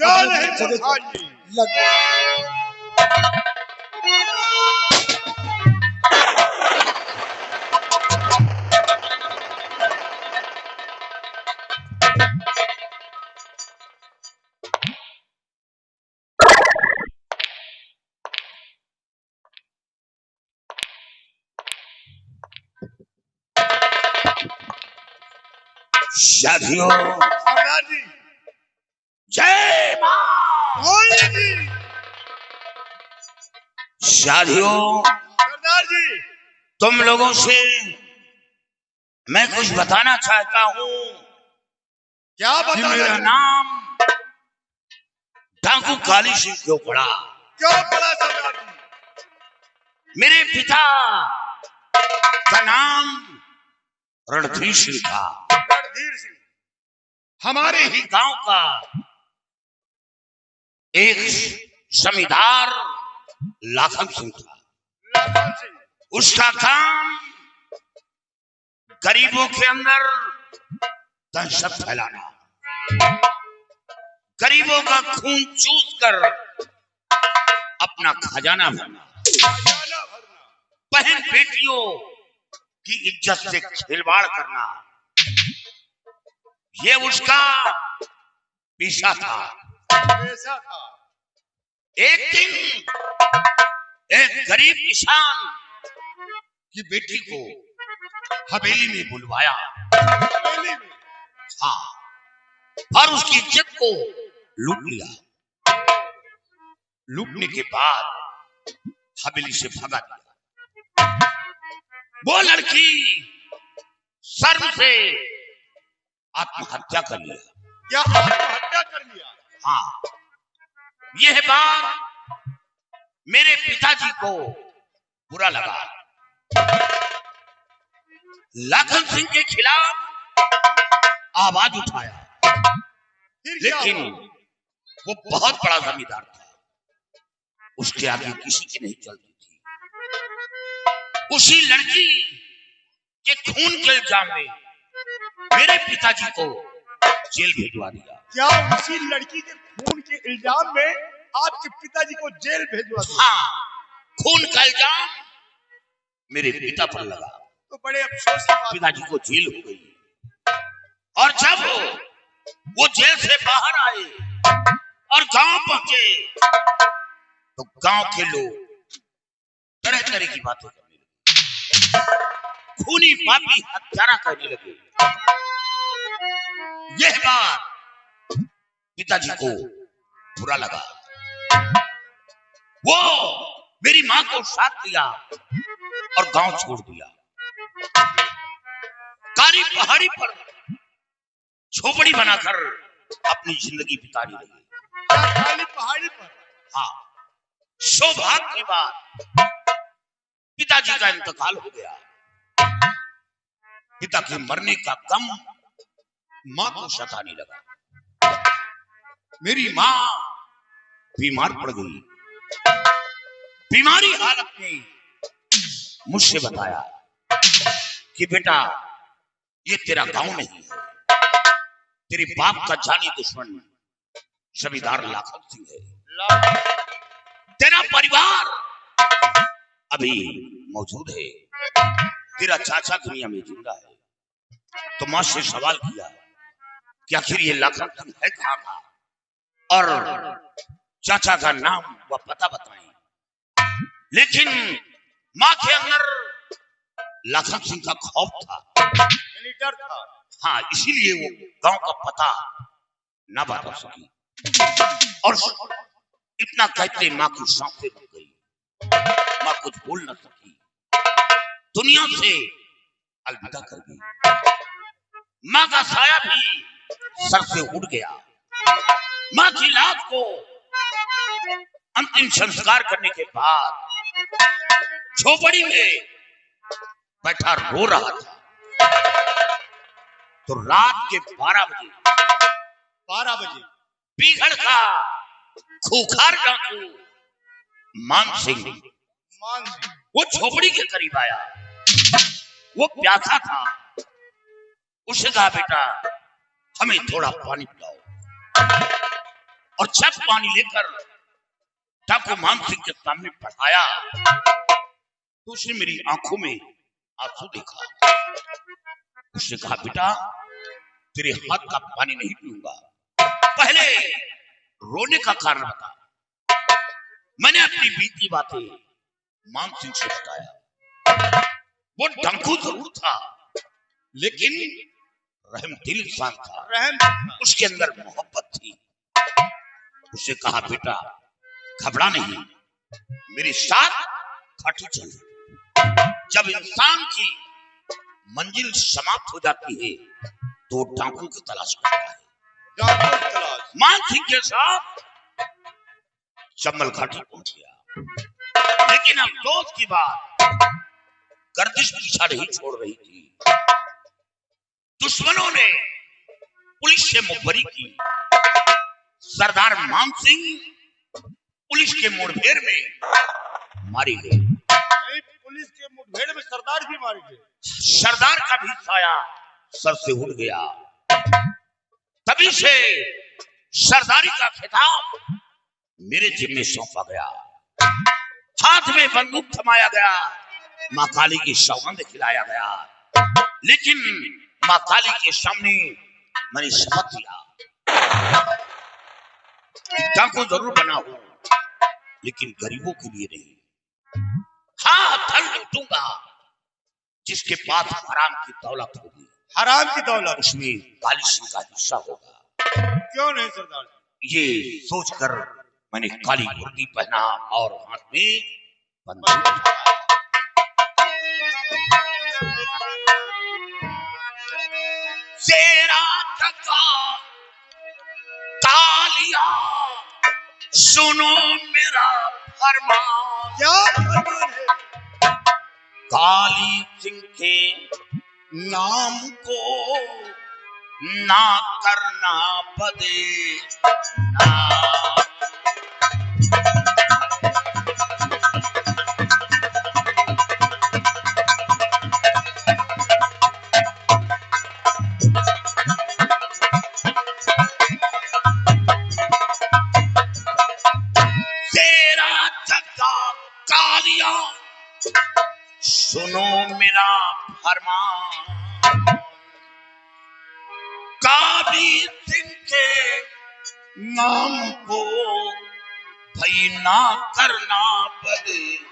क्या नहीं बताइए। शादियों सरदार जी, जय मां। जी शादियों सरदार जी, तुम लोगों से मैं कुछ बताना चाहता हूँ क्या कि बताना मेरा चाहते? नाम डाकू काली सिंह क्यों पड़ा। क्यों पड़ा सरदार जी? मेरे पिता का नाम रणधीर सिंह था। रणधीर सिंह हमारे ही गांव का एक जमींदार लाखन सिंह था। लाखन सिंह उसका काम गरीबों के अंदर दहशत फैलाना, गरीबों का खून चूस कर अपना खजाना भरना, खजाना भरना, बहन बेटियों की इज्जत से खिलवाड़ करना, ये उसका पेशा था। पैसा था। एक दिन एक गरीब किसान की बेटी को हवेली में बुलवाया। हवेली में हाँ, और उसकी इज्जत को लूट लिया। लूटने के बाद हवेली से भगा दिया। वो लड़की शर्म से आत्महत्या कर लिया। क्या आत्महत्या कर लिया? हाँ, यह बात मेरे पिताजी को बुरा लगा। लाखन सिंह के खिलाफ आवाज उठाया, फिर क्या लेकिन हुआ? वो बहुत बड़ा जमींदार था, उसके आगे किसी की नहीं चलती थी। उसी लड़की के खून के इल्जाम में मेरे पिताजी को जेल भिजवा दिया। क्या उसी लड़की के खून के इल्जाम में आपके पिताजी को जेल भेजवा दिया? हाँ, खून का इल्जाम मेरे पिता पर लगा तो बड़े अफसोस की बात। पिताजी को जेल हो गई। और जब वो जेल से बाहर आए और गांव पहुंचे तो गांव के लोग तरह तरह की बातें करने लगे, खूनी पापी हत्यारा करने लगे। यह बात पिताजी को बुरा लगा। वो मेरी मां को साथ लिया और गांव छोड़ दिया। काली पहाड़ी पर झोपड़ी बनाकर अपनी जिंदगी बिताने लगे। क्या काली पहाड़ी पर? हाँ, सौभाग्य की बात पिताजी का इंतकाल हो गया। पिता के मरने का गम मां को सताने लगा। मेरी मां बीमार पड़ गई। बीमारी हालत में मुझसे बताया कि बेटा, ये तेरा गांव नहीं है, तेरे बाप का जानी दुश्मन जमींदार लाखन सिंह है। तेरा परिवार अभी मौजूद है, तेरा चाचा दुनिया में जिंदा है। तो मां से सवाल किया कि आखिर ये लाखन सिंह है कहां का, और चाचा का नाम व पता बताएं। लेकिन मां के अंदर लाखन सिंह का खौफ था, डर था। हाँ, इसीलिए वो गांव का पता ना बता सकी। और इतना कहते मां की सांसें रुक गई। मां कुछ बोल न सकी, दुनिया से अलविदा कर गई। मां का साया भी सर से उड़ गया। मां की लाश को अंतिम संस्कार करने के बाद झोपड़ी में बैठा रो रहा था। तो रात के 12 बजे बीघड़ का खूंखार डाकू मान सिंह वो झोपड़ी के करीब आया। वो प्यासा था। उसने कहा, बेटा हमें थोड़ा पानी पिलाओ। और जब पानी लेकर डाकू मान सिंह के सामने बढ़ाया तो उसने मेरी आंखों में आंसू देखा। उसने कहा, बेटा तेरे हाथ का पानी नहीं पीऊंगा, पहले रोने का कारण बता। मैंने अपनी बीती बातें मान सिंह से बताया। वो डाकू जरूर था लेकिन रहमदिल इंसान था, उसके अंदर मोहब्बत थी। उसे कहा, बेटा घबरा नहीं, मेरे साथ घाटी चल। जब इंसान की मंजिल समाप्त हो जाती है तो डाकू की तलाश करता है। मान सिंह के साथ चम्बल घाटी पहुंच गया, लेकिन अफसोस की बात गर्दिश पीछा नहीं छोड़ रही थी। दुश्मनों ने पुलिस से मुखबरी की। सरदार मान सिंह पुलिस के मुठभेड़ में मारे गए। पुलिस के मुठभेड़ में सरदार भी मारे गए। सरदार का भी साया सर से उड़ गया। तभी से सरदारी का खिताब मेरे जिम्मे सौंपा गया। हाथ में बंदूक थमाया गया, मां काली की सौगंध खिलाया गया। लेकिन मां काली के सामने मैंने शपथ लिया कि डाकू जरूर बना हूं लेकिन गरीबों के लिए नहीं। हाँ, धन लूटूंगा जिसके पास हराम की दौलत होगी। हराम की दौलत, उसमें काली सिंह का हिस्सा होगा। क्यों नहीं सरदार? ये सोचकर मैंने काली वर्दी पहना और हाथ में बंदूक उठाया। तेरा टका कालिया सुनो मेरा फरमान। क्या फरमान है? काली सिंह के नाम को ना करना बदनाम। तेरा चक्का कालिया सुनो मेरा फरमान। काली सिंह के नाम को भई ना करना बदनाम।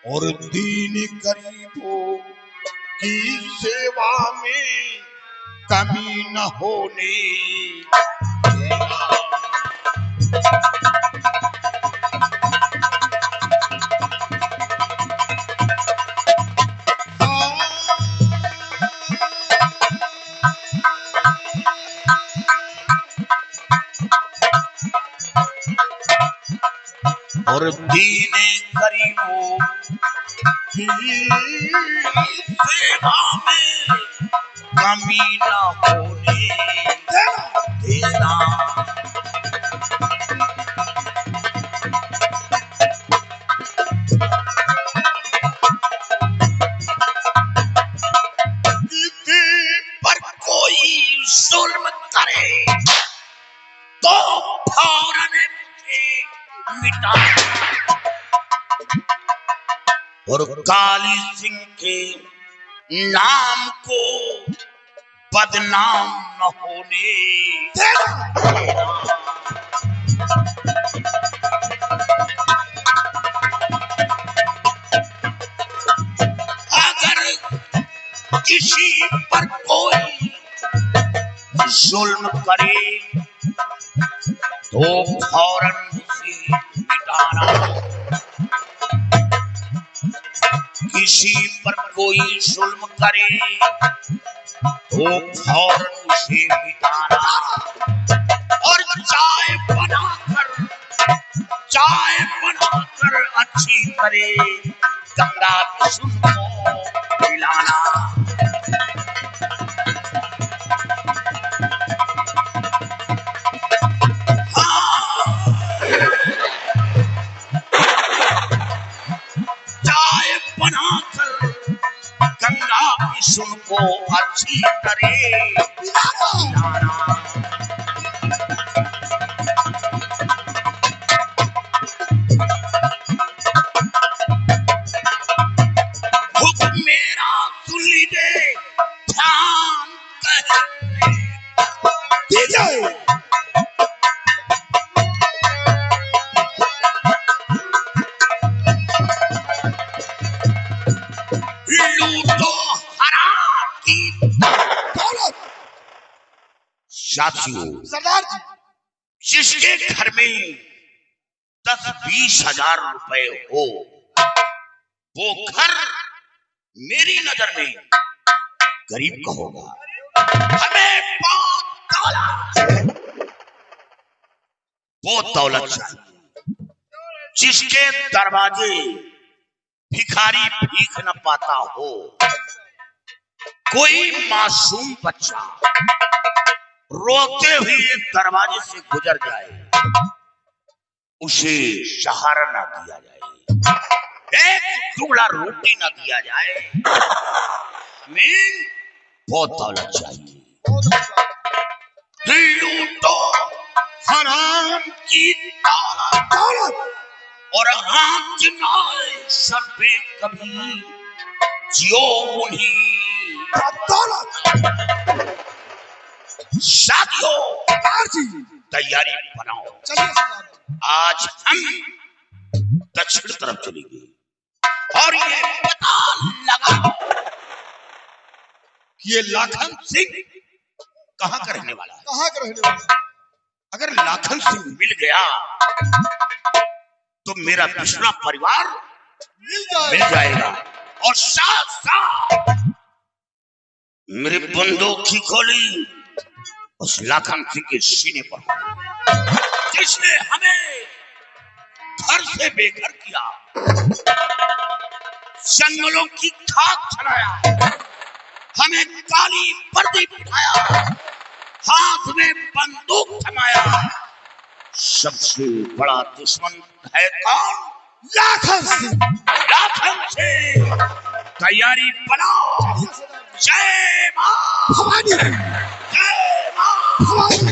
और दीन गरीबों की सेवा में कमी न होने देना। और दीन गरीबों की सेवा में कमी न होने देना। पर कोई जुल्म करे तो फौरन मिटा। और काली सिंह के नाम को बदनाम न होने देना। अगर किसी पर कोई जुल्म करे तो फौरन उसे मिटाना। किसी पर कोई जुल्म करे तो फौरन उसे मिटाना। और चाय बनाकर अच्छी करे गंगा कुसुम को मिलाना। चाय बनाकर गंगा कुसुम को अच्छी करे मिलाना। मेरा सुन लीजिए ध्यान दीजिए। लूटो हराम की दौलत। साथियों, सरदार जी, जिसके घर में 10-20 हजार रुपए हो वो घर मेरी नजर में गरीब का होगा। हमें वो दौलत चाहिए जिसके दरवाजे भिखारी भीख न पाता हो। कोई मासूम बच्चा रोते हुए दरवाजे से गुजर जाए, उसे सहारा न दिया जाए, एक टुकड़ा रोटी न दिया जाए। हमें बहुत दौलत चाहिए। लूटो हराम की दौलत और हाथ जमाए सर पे कभी जियो उन्हीं दौलत। साथियों, तैयारी बनाओ, आज हम दक्षिण तरफ चलेंगे और ये पता लगाओ कि ये लाखन सिंह कहाँ का रहने वाला है। कहाँ का रहने वाला? अगर लाखन सिंह मिल गया तो मेरा पिछड़ा परिवार मिल जाएगा और साथ साथ मेरे बंदूक की गोली उस लाखन सिंह के सीने पर, जिसने हमें घर से बेघर किया, जंगलों की खाक चढ़ाया, हमें काली वर्दी बिठाया, हाथ में बंदूक थमाया। सबसे बड़ा दुश्मन है कौन? लाखन सिंह। लाखन सिंह, तैयारी बनाओ। जय मां भवानी, जय मां भवानी।